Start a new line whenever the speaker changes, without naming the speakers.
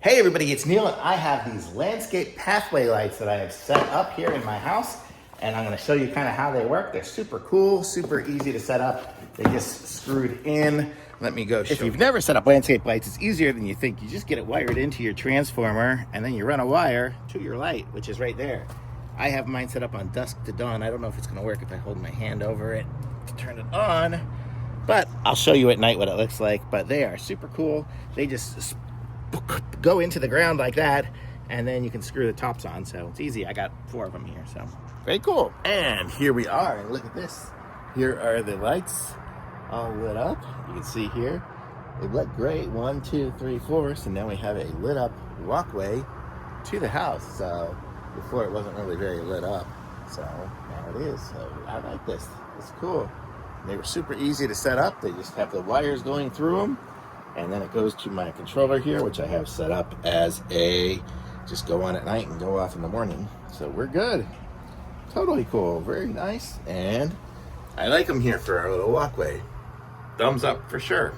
Hey everybody, it's Neil and I have these landscape pathway lights that I have set up here in my house, and I'm going to show you kind of how they work. They're super cool, super easy to set up. They just screwed in. Let me go show you. If you've never set up landscape lights, it's easier than you think. You just get it wired into your transformer and then you run a wire to your light, which is right there. I have mine set up on dusk to dawn. I don't know if it's going to work if I hold my hand over it to turn it on, but I'll show you at night what it looks like. But they are super cool. They just go into the ground like that, and then you can screw the tops on, so it's easy. I got 4 of them here, so very cool. And here we are, and look at this. Here are the lights all lit up. You can see here they look great. 1, 2, 3, 4. So now we have a lit up walkway to the house. So before it wasn't really very lit up, so now it is. So I like this. It's cool. They were super easy to set up. They just have the wires going through them, and then it goes to my controller here, which I have set up as a just go on at night and go off in the morning. So we're good. Totally cool. Very nice. And I like them here for our little walkway. Thumbs up for sure.